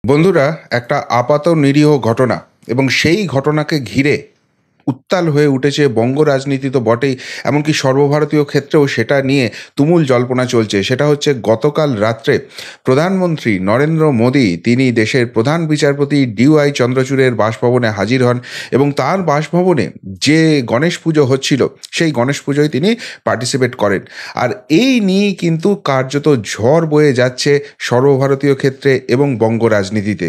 বন্ধুরা, একটা আপাত নিরীহ ঘটনা এবং সেই ঘটনাকে ঘিরে উত্তাল হয়ে উঠেছে বঙ্গ রাজনীতি তো বটেই, এমনকি সর্বভারতীয় ক্ষেত্রেও সেটা নিয়ে তুমুল জল্পনা চলছে। সেটা হচ্ছে গতকাল রাত্রে প্রধানমন্ত্রী নরেন্দ্র মোদী তিনি দেশের প্রধান বিচারপতি ডিওয়াই চন্দ্রচূড়ের বাসভবনে হাজির হন এবং তার বাসভবনে যে গণেশ পুজো হচ্ছিল সেই গণেশ পুজোয় তিনি পার্টিসিপেট করেন। আর এই নিয়েই কিন্তু কার্যত ঝড় বয়ে যাচ্ছে সর্বভারতীয় ক্ষেত্রে এবং বঙ্গ রাজনীতিতে।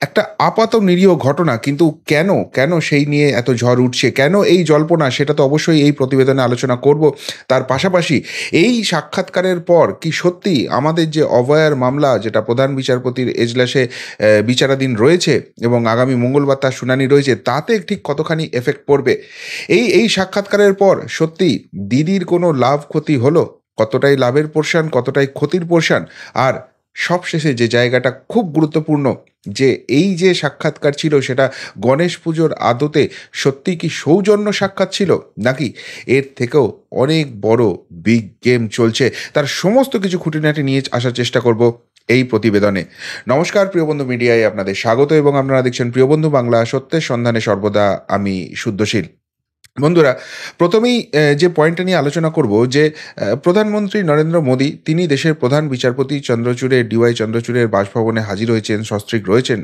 একটা আপাত নিরীহ ঘটনা, কিন্তু কেন কেন সেই নিয়ে এত ঝড় উঠছে, কেন এই জল্পনা, সেটা তো অবশ্যই এই প্রতিবেদনে আলোচনা করব। তার পাশাপাশি এই সাক্ষাৎকারের পর কি সত্যি আমাদের যে অভয়ার মামলা, যেটা প্রধান বিচারপতির এজলাসে বিচারাধীন রয়েছে এবং আগামী মঙ্গলবার তার শুনানি রয়েছে, তাতে ঠিক কতখানি এফেক্ট পড়বে? এই সাক্ষাৎকারের পর সত্যি দিদির কোনো লাভ ক্ষতি হলো? কতটাই লাভের পোর্শন, কতটাই ক্ষতির পোর্শন? আর সবশেষে যে জায়গাটা খুব গুরুত্বপূর্ণ, যে এই যে সাক্ষাৎকার ছিল সেটা গণেশ পুজোর আদতে সত্যি কি সৌজন্য সাক্ষাৎ ছিল, নাকি এর থেকেও অনেক বড় বিগ গেম চলছে, তার সমস্ত কিছু খুঁটিনাটি নিয়ে আসার চেষ্টা করব এই প্রতিবেদনে। নমস্কার প্রিয় বন্ধু, মিডিয়ায় আপনাদের স্বাগত এবং আপনারা দেখছেন প্রিয় বন্ধু বাংলা, সত্যের সন্ধানে সর্বদা আমি শুদ্ধশীল। বন্ধুরা, প্রথমেই যে পয়েন্টটা নিয়ে আলোচনা করব, যে প্রধানমন্ত্রী নরেন্দ্র মোদী তিনি দেশের প্রধান বিচারপতি চন্দ্রচূড়ে ডিওয়াই চন্দ্রচূড়ের বাসভবনে হাজির হয়েছেন, সস্ত্রীক রয়েছেন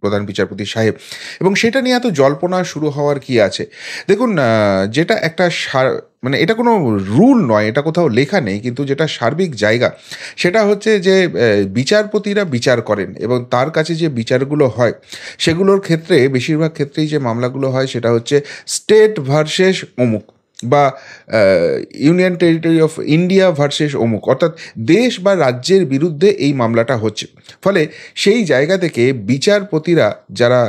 প্রধান বিচারপতি সাহেব। এবং সেটা নিয়ে এত জল্পনা শুরু হওয়ার কি আছে? দেখুন, যেটা একটা মানে এটা কোনো রুল নয়, এটা কোথাও লেখা নেই, কিন্তু যেটা সার্বিক জায়গা সেটা হচ্ছে যে বিচারপতিরা বিচার করেন এবং তার কাছে যে বিচারগুলো হয় সেগুলোর ক্ষেত্রে বেশিরভাগ ক্ষেত্রেই যে মামলাগুলো হয় সেটা হচ্ছে স্টেট ভার্সেস অমুক, বা union territory of India versus অমুক, অর্থাৎ দেশ বা রাজ্যের বিরুদ্ধে এই মামলাটা হচ্ছে। ফলে সেই জায়গা থেকে বিচারপতিরা, যারা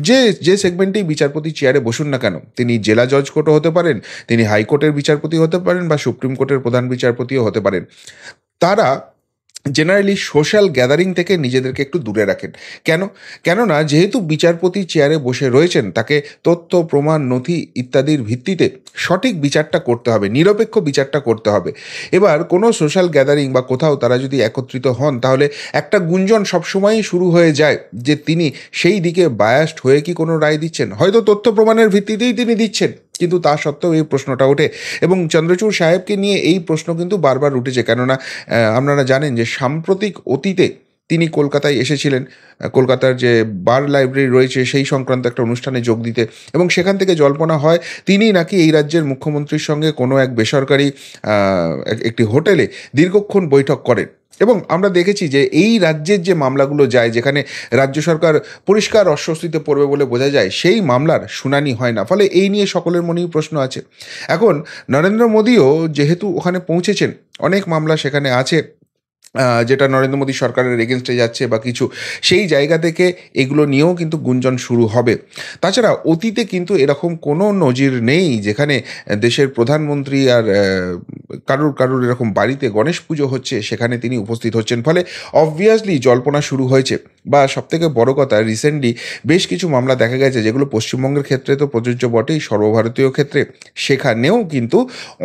যে যে সেগমেন্টেই বিচারপতি চেয়ারে বসুন না কেন, তিনি জেলা জজ কোর্টও হতে পারেন, তিনি হাইকোর্টের বিচারপতি হতে পারেন, বা সুপ্রিম কোর্টের প্রধান বিচারপতিও হতে পারেন, তারা জেনারেলি সোশ্যাল গ্যাদারিং থেকে নিজেদেরকে একটু দূরে রাখেন। কেন? কেননা যেহেতু বিচারপতি চেয়ারে বসে রয়েছেন, তাকে তথ্য প্রমাণ নথি ইত্যাদির ভিত্তিতে সঠিক বিচারটা করতে হবে, নিরপেক্ষ বিচারটা করতে হবে। এবার কোনো সোশ্যাল গ্যাদারিং বা কোথাও তারা যদি একত্রিত হন, তাহলে একটা গুঞ্জন সবসময়ই শুরু হয়ে যায় যে তিনি সেই দিকে বায়াসড হয়ে কি কোনো রায় দিচ্ছেন, হয়তো তথ্য প্রমাণের ভিত্তিতেই তিনি দিচ্ছেন, কিন্তু তা সত্ত্বেও এই প্রশ্নটা ওঠে। এবং চন্দ্রচূড় সাহেবকে নিয়ে এই প্রশ্ন কিন্তু বারবার উঠেছে, কেননা আপনারা জানেন যে সাম্প্রতিক অতীতে তিনি কলকাতায় এসেছিলেন, কলকাতার যে বার লাইব্রেরি রয়েছে সেই সংক্রান্ত একটা অনুষ্ঠানে যোগ দিতে, এবং সেখান থেকে জল্পনা হয় তিনি নাকি এই রাজ্যের মুখ্যমন্ত্রীর সঙ্গে কোনো এক বেসরকারি একটি হোটেলে দীর্ঘক্ষণ বৈঠক করেন। এবং আমরা দেখেছি যে এই রাজ্যের যে মামলাগুলো যায়, যেখানে রাজ্য সরকার পরিষ্কার অস্বস্তিতে পড়বে বলে বোঝা যায়, সেই মামলার শুনানি হয় না। ফলে এই নিয়ে সকলের মনেই প্রশ্ন আছে। এখন নরেন্দ্র মোদীও যেহেতু ওখানে পৌঁছেছেন, অনেক মামলা সেখানে আছে যেটা নরেন্দ্র মোদী সরকারের এগেনস্টে যাচ্ছে বা কিছু, সেই জায়গা থেকে এগুলো নিয়েও কিন্তু গুঞ্জন শুরু হবে। তাছাড়া অতীতে কিন্তু এরকম কোনো নজির নেই যেখানে দেশের প্রধানমন্ত্রী আর কারুর কারুর এরকম বাড়িতে গণেশ পুজো হচ্ছে সেখানে তিনি উপস্থিত হচ্ছেন। ফলে অবভিয়াসলি জল্পনা শুরু হয়েছে। বা সবথেকে বড় কথা, রিসেন্টলি বেশ কিছু মামলা দেখা গেছে যেগুলো পশ্চিমবঙ্গের ক্ষেত্রে তো প্রযোজ্য বটেই, সর্বভারতীয় ক্ষেত্রে সেখানেও কিন্তু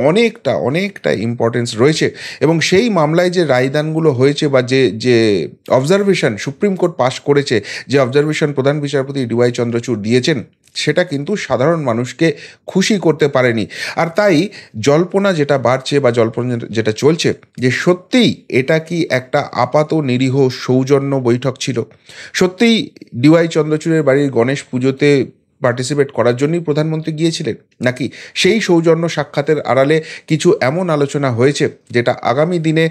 অনেকটা অনেকটা ইম্পর্টেন্স রয়েছে। এবং সেই মামলায় যে রায়দানগুলো হয়েছে বা যে যে অবজারভেশন সুপ্রিম কোর্ট পাশ করেছে, যে অবজারভেশন প্রধান বিচারপতি ডিওয়াই চন্দ্রচূড় দিয়েছেন, সেটা কিন্তু সাধারণ মানুষকে খুশি করতে পারেনি। আর তাই জল্পনা যেটা বাড়ছে বা জল্পনা যেটা চলছে, যে সত্যিই এটা কি একটা আপাত নিরীহ সৌজন্য বৈঠক ছিল? সত্যিই ডিওয়াই চন্দ্রচূড়ের বাড়ির গণেশ পুজোতে পার্টিসিপেট করার জন্যই প্রধানমন্ত্রী গিয়েছিলেন, নাকি সেই সৌজন্য সাক্ষাতের আড়ালে কিছু এমন আলোচনা হয়েছে যেটা আগামী দিনে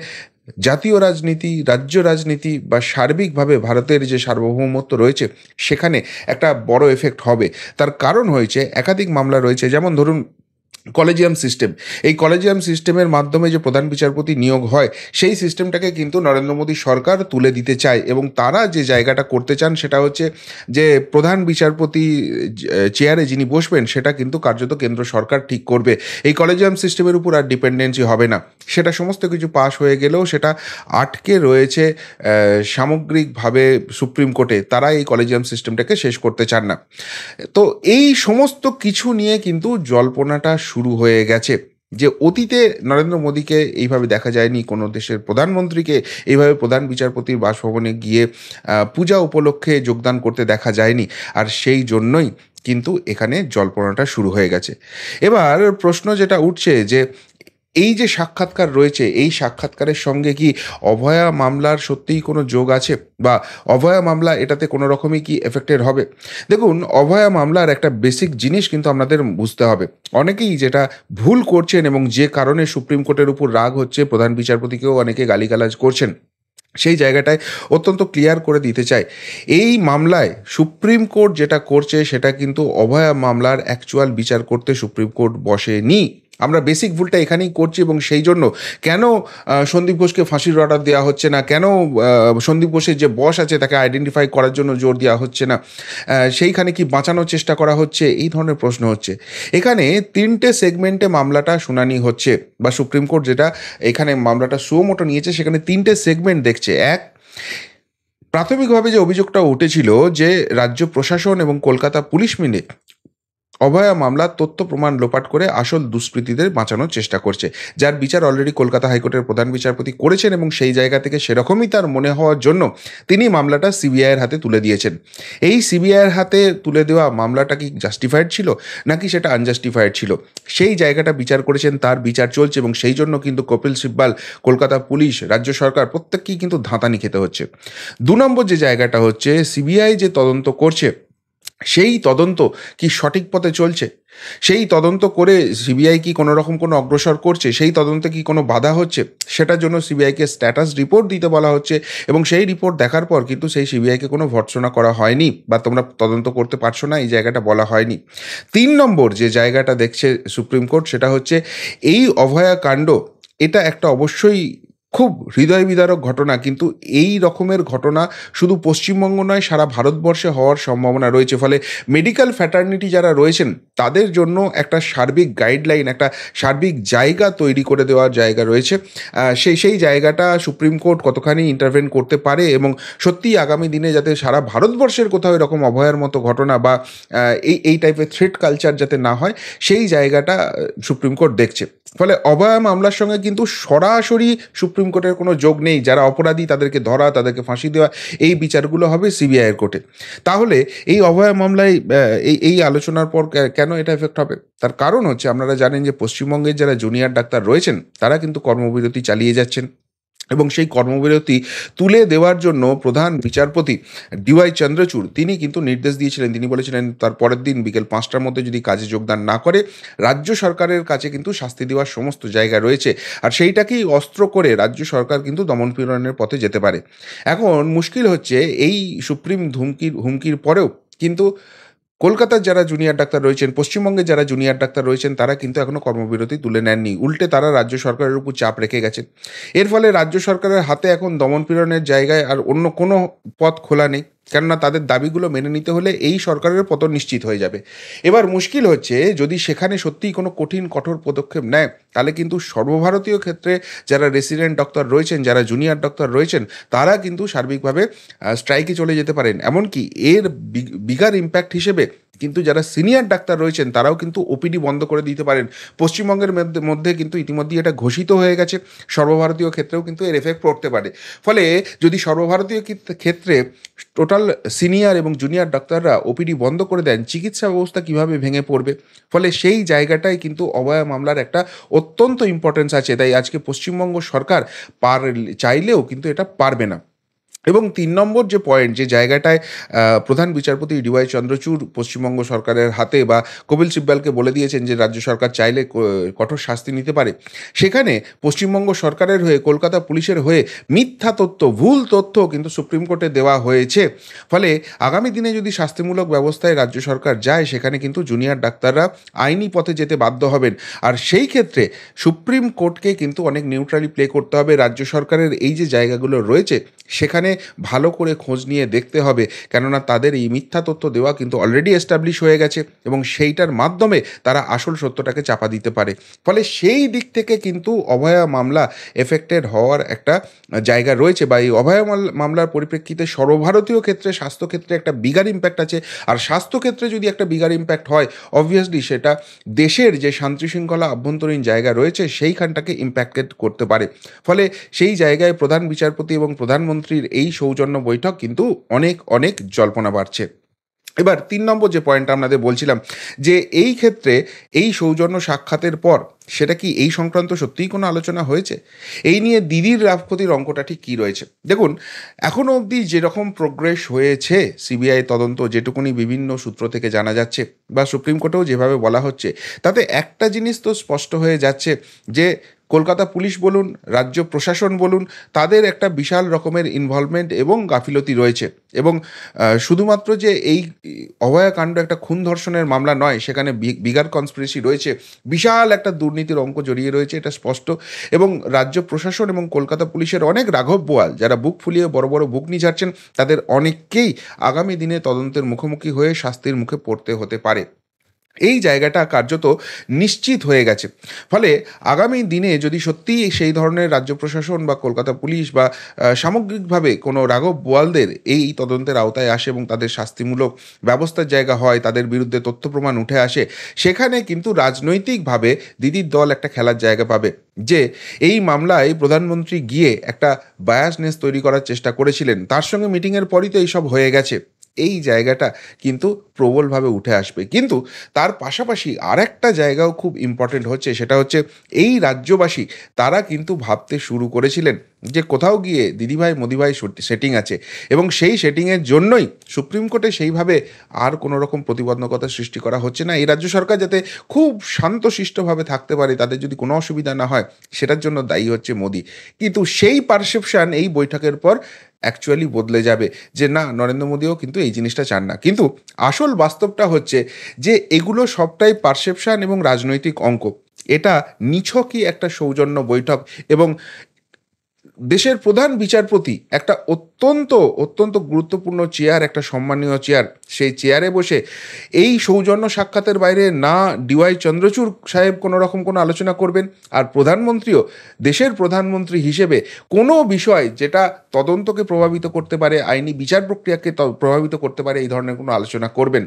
জাতীয় রাজনীতি, রাজ্য রাজনীতি বা সার্বিকভাবে ভারতের যে সার্বভৌমত্ব রয়েছে সেখানে একটা বড় এফেক্ট হবে? তার কারণ হয়েছে একাধিক মামলা রয়েছে, যেমন ধরুন কলেজিয়াম সিস্টেম। এই কলেজিয়াম সিস্টেমের মাধ্যমে যে প্রধান বিচারপতি নিয়োগ হয়, সেই সিস্টেমটাকে কিন্তু নরেন্দ্র মোদী সরকার তুলে দিতে চায়, এবং তারা যে জায়গাটা করতে চান সেটা হচ্ছে যে প্রধান বিচারপতি চেয়ারে যিনি বসবেন সেটা কিন্তু কার্যত কেন্দ্র সরকার ঠিক করবে। এই কলেজিয়াম সিস্টেমের উপর আর ডিপেন্ডেন্সি হবে না। সেটা সমস্ত কিছু পাশ হয়ে গেলেও সেটা আটকে রয়েছে সামগ্রিকভাবে সুপ্রিম কোর্টে। তারা এই কলেজিয়াম সিস্টেমটাকে শেষ করতে চান না। তো এই সমস্ত কিছু নিয়ে কিন্তু জল্পনাটা শুরু হয়ে গেছে। যে অতীতে নরেন্দ্র মোদীকে এইভাবে দেখা যায়নি, কোনো দেশের প্রধানমন্ত্রীকে এইভাবে প্রধান বিচারপতির বাসভবনে গিয়ে পূজা উপলক্ষে যোগদান করতে দেখা যায়নি। আর সেই জন্যই কিন্তু এখানে জল্পনাটা শুরু হয়ে গেছে। এবার প্রশ্ন যেটা উঠছে যে এই যে সাক্ষাৎকার রয়েছে, এই সাক্ষাৎকারের সঙ্গে কি অভয়া মামলার সত্যিই কোনো যোগ আছে, বা অভয়া মামলা এটাতে কোনো রকমই কি এফেক্টেড হবে? দেখুন, অভয়া মামলার একটা বেসিক জিনিস কিন্তু আপনাদের বুঝতে হবে। অনেকেই যেটা ভুল করছেন এবং যে কারণে সুপ্রিম কোর্টের উপর রাগ হচ্ছে, প্রধান বিচারপতিকেও অনেকে গালিগালাজ করছেন, সেই জায়গাটায় অত্যন্ত ক্লিয়ার করে দিতে চাই। এই মামলায় সুপ্রিম কোর্ট যেটা করছে সেটা কিন্তু অভয়া মামলার অ্যাকচুয়াল বিচার করতে সুপ্রিম কোর্ট বসেনি। আমরা বেসিক ভুলটা এখানেই করছি, এবং সেই জন্য কেন সন্দীপ ঘোষকে ফাঁসির অর্ডার দেওয়া হচ্ছে না, কেন সন্দীপ ঘোষের যে বস আছে তাকে আইডেন্টিফাই করার জন্য জোর দেওয়া হচ্ছে না, সেইখানে কি বাঁচানোর চেষ্টা করা হচ্ছে, এই ধরনের প্রশ্ন হচ্ছে। এখানে 3টে সেগমেন্টে মামলাটা শুনানি হচ্ছে, বা সুপ্রিম কোর্ট যেটা এখানে মামলাটা সুমোটো নিয়েছে সেখানে 3টে সেগমেন্ট দেখছে। এক, প্রাথমিকভাবে যে অভিযোগটা উঠেছিল যে রাজ্য প্রশাসন এবং কলকাতা পুলিশ মিলে অভয়া মামলার তথ্য প্রমাণ লোপাট করে আসল দুষ্কৃতীদের বাঁচানোর চেষ্টা করছে, যার বিচার অলরেডি কলকাতা হাইকোর্টের প্রধান বিচারপতি করেছেন, এবং সেই জায়গা থেকে সেরকমই তার মনে হওয়ার জন্য তিনি মামলাটা সিবিআইয়ের হাতে তুলে দিয়েছেন। এই সিবিআইয়ের হাতে তুলে দেওয়া মামলাটা কি জাস্টিফাইড ছিল নাকি সেটা আনজাস্টিফাইড ছিল, সেই জায়গাটা বিচার করেছেন, তার বিচার চলছে, এবং সেই জন্য কিন্তু কপিল সিব্বাল, কলকাতা পুলিশ, রাজ্য সরকার প্রত্যেককেই কিন্তু ধাঁতানি খেতে হচ্ছে। 2 নম্বর যে জায়গাটা হচ্ছে, সিবিআই যে তদন্ত করছে সেই তদন্ত কি সঠিক পথে চলছে, সেই তদন্ত করে সিবিআই কি কোনো রকম কোনো অগ্রসর করছে, সেই তদন্তে কি কোনো বাধা হচ্ছে, সেটার জন্য সিবিআইকে স্ট্যাটাস রিপোর্ট দিতে বলা হচ্ছে, এবং সেই রিপোর্ট দেখার পর কিন্তু সেই সিবিআইকে কোনো ভর্ৎসনা করা হয়নি, বা তোমরা তদন্ত করতে পারছো না, এই জায়গাটা বলা হয়নি। 3 নম্বর যে জায়গাটা দেখছে সুপ্রিম কোর্ট সেটা হচ্ছে, এই অভয়া কাণ্ড এটা একটা অবশ্যই খুব হৃদয় বিদারক ঘটনা, কিন্তু এই রকমের ঘটনা শুধু পশ্চিমবঙ্গ নয়, সারা ভারতবর্ষে হওয়ার সম্ভাবনা রয়েছে। ফলে মেডিকেল ফ্র্যাটার্নিটি যারা রয়েছেন তাদের জন্য একটা সার্বিক গাইডলাইন, একটা সার্বিক জায়গা তৈরি করে দেওয়ার জায়গা রয়েছে। সেই জায়গাটা সুপ্রিম কোর্ট কতখানি ইন্টারভেন করতে পারে, এবং সত্যিই আগামী দিনে যাতে সারা ভারতবর্ষের কোথাও এরকম অভয়ার মতো ঘটনা বা এই টাইপের থ্রেট কালচার যাতে না হয়, সেই জায়গাটা সুপ্রিম কোর্ট দেখছে। ফলে অভয়া মামলার সঙ্গে কিন্তু সরাসরি সুপ্রিম কোর্টের কোনো যোগ নেই। যারা অপরাধী তাদেরকে ধরা, তাদেরকে ফাঁসি দেওয়া, এই বিচারগুলো হবে সিবিআইয়ের কোর্টে। তাহলে এই অভয়া মামলায় এই আলোচনার পর কেন এটা এফেক্ট হবে, তার কারণ হচ্ছে, আপনারা জানেন যে পশ্চিমবঙ্গের যারা জুনিয়র ডাক্তার রয়েছেন তারা কিন্তু কর্মবিরতি চালিয়ে যাচ্ছেন, এবং সেই কর্মবিরতি তুলে দেওয়ার জন্য প্রধান বিচারপতি ডিওয়াই চন্দ্রচূড় তিনি কিন্তু নির্দেশ দিয়েছিলেন। তিনি বলেছিলেন তার পরের দিন বিকেল 5টার মধ্যে যদি কাজে যোগদান না করে, রাজ্য সরকারের কাছে কিন্তু শাস্তি দেওয়ার সমস্ত জায়গা রয়েছে, আর সেইটাকেই অস্ত্র করে রাজ্য সরকার কিন্তু দমনপীড়নের পথে যেতে পারে। এখন মুশকিল হচ্ছে, এই সুপ্রিম হুমকির পরেও কিন্তু কলকাতার যারা জুনিয়র ডাক্তার রয়েছেন, পশ্চিমবঙ্গের যারা জুনিয়র ডাক্তার রয়েছেন, তারা কিন্তু এখনও কর্মবিরতি তুলে নেননি। উল্টে তারা রাজ্য সরকারের উপর চাপ রেখে গেছেন। এর ফলে রাজ্য সরকারের হাতে এখন দমনপীড়নের জায়গায় আর অন্য কোনো পথ খোলা নেই, কেননা তাদের দাবিগুলো মেনে নিতে হলে এই সরকারের পতন নিশ্চিত হয়ে যাবে। এবার মুশকিল হচ্ছে, যদি সেখানে সত্যিই কোনো কঠোর পদক্ষেপ নেয়, তাহলে কিন্তু সর্বভারতীয় ক্ষেত্রে যারা রেসিডেন্ট ডক্টর রয়েছেন, যারা জুনিয়র ডক্টর রয়েছেন, তারা কিন্তু সার্বিকভাবে স্ট্রাইকে চলে যেতে পারেন। এমনকি এর বিগার ইম্প্যাক্ট হিসেবে কিন্তু যারা সিনিয়র ডাক্তার রয়েছেন তারাও কিন্তু ওপিডি বন্ধ করে দিতে পারেন। পশ্চিমবঙ্গের মধ্যে কিন্তু ইতিমধ্যেই এটা ঘোষিত হয়ে গেছে, সর্বভারতীয় ক্ষেত্রেও কিন্তু এর এফেক্ট পড়তে পারে। ফলে যদি সর্বভারতীয় ক্ষেত্রে টোটাল সিনিয়র এবং জুনিয়র ডাক্তাররা ওপিডি বন্ধ করে দেন, চিকিৎসা ব্যবস্থা কীভাবে ভেঙে পড়বে? ফলে সেই জায়গাটায় কিন্তু অভয়া মামলার একটা অত্যন্ত ইম্পর্টেন্স আছে। তাই আজকে পশ্চিমবঙ্গ সরকার চাইলেও কিন্তু এটা পারবে না। এবং 3 নম্বর যে পয়েন্ট, যে জায়গাটায় প্রধান বিচারপতি ডিওয়াই চন্দ্রচূড় পশ্চিমবঙ্গ সরকারের হাতে বা কপিল সিব্বালকে বলে দিয়েছেন যে রাজ্য সরকার চাইলে কঠোর শাস্তি নিতে পারে, সেখানে পশ্চিমবঙ্গ সরকারের হয়ে, কলকাতা পুলিশের হয়ে মিথ্যা তথ্য, ভুল তথ্য কিন্তু সুপ্রিম কোর্টে দেওয়া হয়েছে। ফলে আগামী দিনে যদি শাস্তিমূলক ব্যবস্থায় রাজ্য সরকার যায়, সেখানে কিন্তু জুনিয়র ডাক্তাররা আইনি পথে যেতে বাধ্য হবেন। আর সেই ক্ষেত্রে সুপ্রিম কোর্টকে কিন্তু অনেক নিউট্রালি প্লে করতে হবে। রাজ্য সরকারের এই যে জায়গাগুলো রয়েছে, সেখানে ভালো করে খোঁজ নিয়ে দেখতে হবে, কেননা তাদের এই মিথ্যা তথ্য দেওয়া কিন্তু অলরেডি এস্টাবলিশ হয়ে গেছে এবং সেইটার মাধ্যমে তারা আসল সত্যটাকে চাপা দিতে পারে। ফলে সেই দিক থেকে কিন্তু অভয়া মামলা এফেক্টেড হওয়ার একটা জায়গা রয়েছে, বা এই অভয়া মামলার পরিপ্রেক্ষিতে সর্বভারতীয় ক্ষেত্রে স্বাস্থ্যক্ষেত্রে একটা বিগার ইম্প্যাক্ট আছে। আর স্বাস্থ্যক্ষেত্রে যদি একটা বিগার ইম্প্যাক্ট হয়, অবভিয়াসলি সেটা দেশের যে শান্তি শৃঙ্খলা আভ্যন্তরীণ জায়গা রয়েছে সেইখানটাকে ইম্প্যাক্টেড করতে পারে। ফলে সেই জায়গায় প্রধান বিচারপতি এবং প্রধানমন্ত্রীর এই সৌজন্য বৈঠক কিন্তু অনেক অনেক জল্পনা বাড়ছে। এবার ৩ নম্বর যে পয়েন্টটা আপনাদের বলছিলাম, যে এই ক্ষেত্রে এই সৌজন্য সাক্ষাতের পর সেটা কি এই সংক্রান্ত সত্যিই কোনো আলোচনা হয়েছে? এই নিয়ে দিদির লাভ ক্ষতির অঙ্কটা ঠিক কী রয়েছে? দেখুন, এখনও অবধি যেরকম প্রোগ্রেস হয়েছে সিবিআই তদন্ত, যেটুকুনি বিভিন্ন সূত্র থেকে জানা যাচ্ছে বা সুপ্রিম কোর্টেও যেভাবে বলা হচ্ছে, তাতে একটা জিনিস তো স্পষ্ট হয়ে যাচ্ছে যে কলকাতা পুলিশ বলুন, রাজ্য প্রশাসন বলুন, তাদের একটা বিশাল রকমের ইনভলভমেন্ট এবং গাফিলতি রয়েছে। এবং শুধুমাত্র যে এই অভয়াকাণ্ড একটা খুন ধর্ষণের মামলা নয়, সেখানে বিগার কনস্পিরেসি রয়েছে, বিশাল একটা দুর্নীতির অঙ্ক জড়িয়ে রয়েছে, এটা স্পষ্ট। এবং রাজ্য প্রশাসন এবং কলকাতা পুলিশের অনেক রাঘব বোয়াল যারা বুক ফুলিয়ে বড় বড় বুক নিঝাড়ছেন, তাদের অনেককেই আগামী দিনে তদন্তের মুখোমুখি হয়ে শাস্তির মুখে পড়তে হতে পারে। এই জায়গাটা কার্যত নিশ্চিত হয়ে গেছে। ফলে আগামী দিনে যদি সত্যিই সেই ধরনের রাজ্য প্রশাসন বা কলকাতা পুলিশ বা সামগ্রিকভাবে কোনো রাঘব বোয়ালদের এই তদন্তের আওতায় আসে এবং তাদের শাস্তিমূলক ব্যবস্থার জায়গা হয়, তাদের বিরুদ্ধে তথ্য প্রমাণ উঠে আসে, সেখানে কিন্তু রাজনৈতিকভাবে দিদির দল একটা খেলার জায়গা পাবে। যে এই মামলায় প্রধানমন্ত্রী গিয়ে একটা বায়াসনেস তৈরি করার চেষ্টা করেছিলেন, তার সঙ্গে মিটিংয়ের পরই তো এইসব হয়ে গেছে, এই জায়গাটা কিন্তু প্রবলভাবে উঠে আসবে। কিন্তু তার পাশাপাশি আরেকটা জায়গাও খুব ইম্পর্টেন্ট হচ্ছে, সেটা হচ্ছে এই রাজ্যবাসী তারা কিন্তু ভাবতে শুরু করেছিলেন যে কোথাও গিয়ে দিদিভাই মোদিভাই সেটিং আছে, এবং সেই সেটিংয়ের জন্যই সুপ্রিম কোর্টে সেইভাবে আর কোনো রকম প্রতিবন্ধকতা সৃষ্টি করা হচ্ছে না। এই রাজ্য সরকার যাতে খুব শান্তশিষ্টভাবে থাকতে পারে, তাদের যদি কোনো অসুবিধা না হয়, সেটার জন্য দায়ী হচ্ছে মোদি। কিন্তু সেই পারসেপশন এই বৈঠকের পর অ্যাকচুয়ালি বদলে যাবে, যে না, নরেন্দ্র মোদিও কিন্তু এই জিনিসটা চান না। কিন্তু আসল বাস্তবটা হচ্ছে যে এগুলো সবটাই পারসেপশন এবং রাজনৈতিক অঙ্ক। এটা নিছকই একটা সৌজন্য বৈঠক, এবং দেশের প্রধান বিচারপতি একটা অত্যন্ত অত্যন্ত গুরুত্বপূর্ণ চেয়ার, একটা সম্মানীয় চেয়ার, সেই চেয়ারে বসে এই সৌজন্য সাক্ষাতের বাইরে না ডিওয়াই চন্দ্রচূড় সাহেব কোনো রকম কোনো আলোচনা করবেন, আর প্রধানমন্ত্রীও দেশের প্রধানমন্ত্রী হিসেবে কোনো বিষয় যেটা তদন্তকে প্রভাবিত করতে পারে, আইনি বিচার প্রক্রিয়াকে প্রভাবিত করতে পারে, এই ধরনের কোনো আলোচনা করবেন।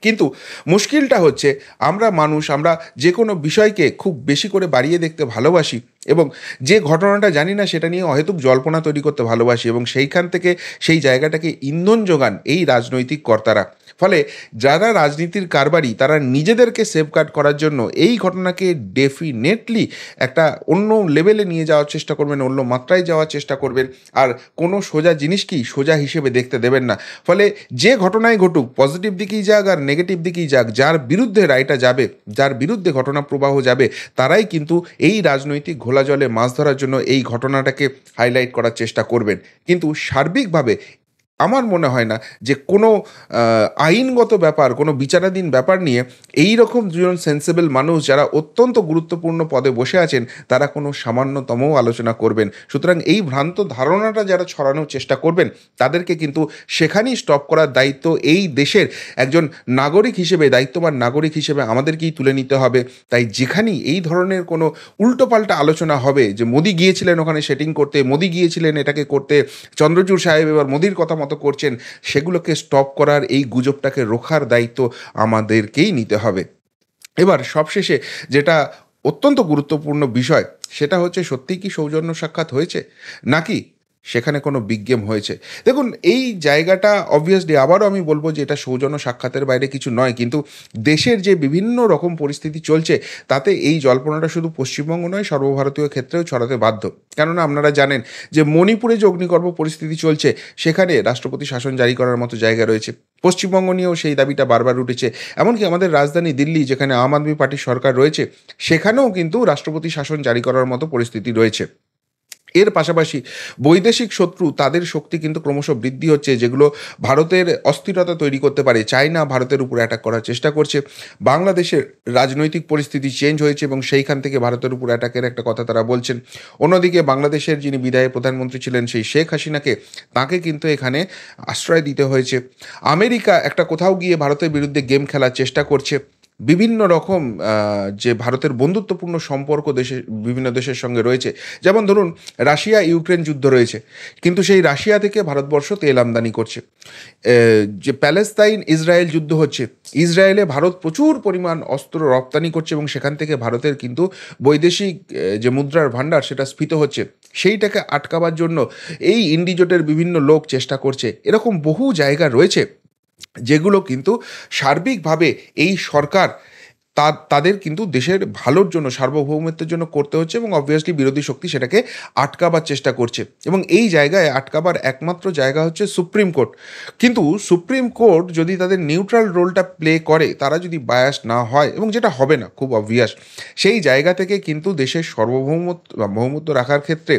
কিন্তু মুশকিলটা হচ্ছে, আমরা মানুষ, আমরা যে কোনো বিষয়কে খুব বেশি করে বাড়িয়ে দেখতে ভালোবাসি, এবং যে ঘটনাটা জানি না সেটা নিয়ে অহেতুক জল্পনা তৈরি করতে ভালোবাসি, এবং সেইখান থেকে সেই জায়গাটাকে ইন্ধন যোগান এই রাজনৈতিক কর্তারা। ফলে যারা রাজনীতির কারবারি, তারা নিজেদেরকে সেফগার্ড করার জন্য এই ঘটনাকে ডেফিনেটলি একটা অন্য লেভেলে নিয়ে যাওয়ার চেষ্টা করবেন, অন্য মাত্রায় যাওয়ার চেষ্টা করবেন, আর কোনো সোজা জিনিসকেই সোজা হিসেবে দেখতে দেবেন না। ফলে যে ঘটনাই ঘটুক, পজিটিভ দিকেই যাক আর নেগেটিভ দিকেই যাক, যার বিরুদ্ধে রায়টা যাবে, যার বিরুদ্ধে ঘটনা প্রবাহ যাবে, তারাই কিন্তু এই রাজনৈতিক ঘোলা জলে মাছ ধরার জন্য এই ঘটনাটাকে হাইলাইট করার চেষ্টা করবেন। কিন্তু সার্বিকভাবে আমার মনে হয় না যে কোনো আইনগত ব্যাপার, কোনো বিচারাধীন ব্যাপার নিয়ে এই রকম দুজন সেন্সেবল মানুষ যারা অত্যন্ত গুরুত্বপূর্ণ পদে বসে আছেন, তারা কোনো সামান্যতমও আলোচনা করবেন। সুতরাং এই ভ্রান্ত ধারণাটা যারা ছড়ানোর চেষ্টা করবেন, তাদেরকে কিন্তু সেখানেই স্টপ করার দায়িত্ব এই দেশের একজন নাগরিক হিসেবে, দায়িত্ববান নাগরিক হিসেবে আমাদেরকেই তুলে নিতে হবে। তাই যেখানেই এই ধরনের কোনো উল্টোপাল্টা আলোচনা হবে, যে মোদি গিয়েছিলেন ওখানে সেটিং করতে, মোদি গিয়েছিলেন এটাকে করতে, চন্দ্রচূড় সাহেব এবার মোদির কথা মতো করছেন, সেগুলোকে স্টপ করার, এই গুজবটাকে রোখার দায়িত্ব আমাদেরকেই নিতে হবে। এবার সবশেষে যেটা অত্যন্ত গুরুত্বপূর্ণ বিষয়, সেটা হচ্ছে সত্যিই কি সৌজন্য সাক্ষাৎ হয়েছে, নাকি সেখানে কোনো বিগ গেম হয়েছে? দেখুন, এই জায়গাটা অবভিয়াসলি আবারও আমি বলবো যে এটা সৌজন্য সাক্ষাতের বাইরে কিছু নয়, কিন্তু দেশের যে বিভিন্ন রকম পরিস্থিতি চলছে, তাতে এই জল্পনাটা শুধু পশ্চিমবঙ্গ নয়, সর্বভারতীয় ক্ষেত্রেও ছড়াতে বাধ্য। কেননা আপনারা জানেন যে মণিপুরে যে অগ্নিগর্ভ পরিস্থিতি চলছে, সেখানে রাষ্ট্রপতি শাসন জারি করার মতো জায়গা রয়েছে। পশ্চিমবঙ্গ নিয়েও সেই দাবিটা বারবার উঠেছে। এমনকি আমাদের রাজধানী দিল্লি, যেখানে আম আদমি পার্টির সরকার রয়েছে, সেখানেও কিন্তু রাষ্ট্রপতি শাসন জারি করার মতো পরিস্থিতি রয়েছে। এর পাশাপাশি বৈদেশিক শত্রু তাদের শক্তি কিন্তু ক্রমশ বৃদ্ধি হচ্ছে, যেগুলো ভারতের অস্থিরতা তৈরি করতে পারে। চায়না ভারতের উপর অ্যাটাক করার চেষ্টা করছে। বাংলাদেশের রাজনৈতিক পরিস্থিতি চেঞ্জ হয়েছে এবং সেইখান থেকে ভারতের উপর অ্যাটাকের একটা কথা তারা বলছেন। অন্যদিকে বাংলাদেশের যিনি বিদায়ী প্রধানমন্ত্রী ছিলেন সেই শেখ হাসিনাকে, তাকে কিন্তু এখানে আশ্রয় দিতে হয়েছে। আমেরিকা একটা কোথাও গিয়ে ভারতের বিরুদ্ধে গেম খেলার চেষ্টা করছে। বিভিন্ন রকম যে ভারতের বন্ধুত্বপূর্ণ সম্পর্ক বিভিন্ন দেশের সঙ্গে রয়েছে, যেমন ধরুন রাশিয়া ইউক্রেন যুদ্ধ রয়েছে, কিন্তু সেই রাশিয়া থেকে ভারতবর্ষ তেল আমদানি করছে। যে প্যালেস্তাইন ইসরায়েল যুদ্ধ হচ্ছে, ইসরায়েলে ভারত প্রচুর পরিমাণ অস্ত্র রপ্তানি করছে এবং সেখান থেকে ভারতের কিন্তু বৈদেশিক যে মুদ্রার ভাণ্ডার সেটা স্ফীত হচ্ছে। সেইটাকে আটকাবার জন্য এই ইন্ডিজোটের বিভিন্ন লোক চেষ্টা করছে। এরকম বহু জায়গা রয়েছে যেগুলো কিন্তু সার্বিকভাবে এই সরকার তাদের কিন্তু দেশের ভালোর জন্য, সার্বভৌমত্বের জন্য করতে হচ্ছে এবং অবভিয়াসলি বিরোধী শক্তি সেটাকে আটকাবার চেষ্টা করছে। এবং এই জায়গায় আটকাবার একমাত্র জায়গা হচ্ছে সুপ্রিম কোর্ট। কিন্তু সুপ্রিম কোর্ট যদি তাদের নিউট্রাল রোলটা প্লে করে, তারা যদি বায়াস না হয়, এবং যেটা হবে না খুব অবভিয়াস, সেই জায়গা থেকে কিন্তু দেশের ভৌমত্ব রাখার ক্ষেত্রে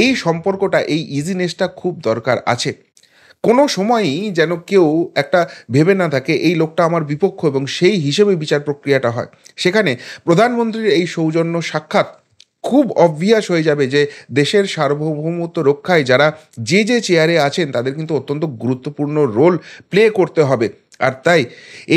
এই সম্পর্কটা, এই ইজিনেসটা খুব দরকার আছে। কোনো সময়ই যেন কেউ একটা ভেবে না থাকে এই লোকটা আমার বিপক্ষ এবং সেই হিসেবে বিচার প্রক্রিয়াটা হয়। সেখানে প্রধানমন্ত্রীর এই সৌজন্য সাক্ষাৎ খুব অবভিয়াস হয়ে যাবে যে দেশের সার্বভৌমত্ব রক্ষায় যারা যে চেয়ারে আছেন তাদের কিন্তু অত্যন্ত গুরুত্বপূর্ণ রোল প্লে করতে হবে। আর তাই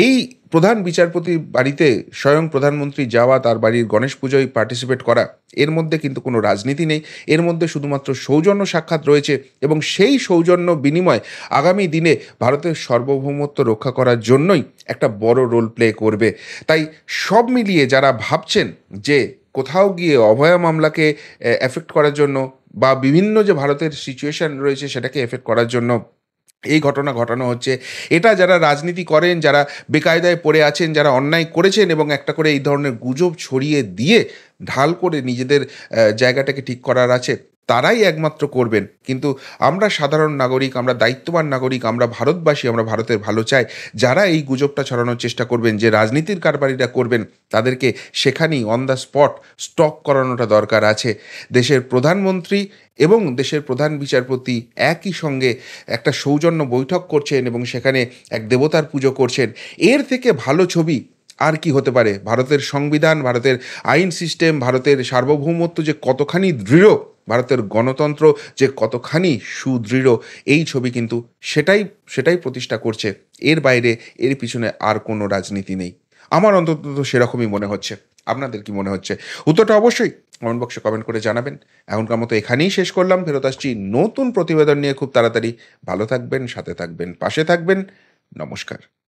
এই প্রধান বিচারপতির বাড়িতে স্বয়ং প্রধানমন্ত্রী যাওয়া, তার বাড়ির গণেশ পুজোয় পার্টিসিপেট করা, এর মধ্যে কিন্তু কোনো রাজনীতি নেই। এর মধ্যে শুধুমাত্র সৌজন্য সাক্ষাৎ রয়েছে এবং সেই সৌজন্য বিনিময় আগামী দিনে ভারতের সার্বভৌমত্ব রক্ষা করার জন্যই একটা বড় রোল প্লে করবে। তাই সব মিলিয়ে যারা ভাবছেন যে কোথাও গিয়ে অভয়া মামলাকে এফেক্ট করার জন্য বা বিভিন্ন যে ভারতের সিচুয়েশন রয়েছে সেটাকে এফেক্ট করার জন্য এই ঘটনা ঘটানো হচ্ছে, এটা যারা রাজনীতি করেন, যারা বেকায়দায় পড়ে আছেন, যারা অন্যায় করেছেন এবং একটা করে এই ধরনের গুজব ছড়িয়ে দিয়ে ঢাল করে নিজেদের জায়গাটাকে ঠিক করার আছে, তারাই একমাত্র করবেন। কিন্তু আমরা সাধারণ নাগরিক, আমরা দায়িত্ববান নাগরিক, আমরা ভারতবাসী, আমরা ভারতের ভালো চাই। যারা এই গুজবটা ছড়ানোর চেষ্টা করবেন, যে রাজনীতির কারবারিরা করবেন, তাদেরকে সেখানেই অন দ্য স্পট স্টপ করানোটা দরকার আছে। দেশের প্রধানমন্ত্রী এবং দেশের প্রধান বিচারপতি একই সঙ্গে একটা সৌজন্য বৈঠক করছেন এবং সেখানে এক দেবতার পুজো করছেন। এর থেকে ভালো ছবি আর কি হতে পারে? ভারতের সংবিধান, ভারতের আইন সিস্টেম, ভারতের সার্বভৌমত্ব যে কতখানি দৃঢ়, ভারতের গণতন্ত্র যে কতখানি সুদৃঢ়, এই ছবি কিন্তু সেটাই সেটাই প্রতিষ্ঠা করছে। এর বাইরে এর পিছনে আর কোনো রাজনীতি নেই। আমার অন্তত তো সেরকমই মনে হচ্ছে। আপনাদের কি মনে হচ্ছে? উত্তরটা অবশ্যই কমেন্ট বক্সে কমেন্ট করে জানাবেন। এখনকার মতো এখানেই শেষ করলাম। ফেরত আসছি নতুন প্রতিবেদন নিয়ে খুব তাড়াতাড়ি। ভালো থাকবেন, সাথে থাকবেন, পাশে থাকবেন। নমস্কার।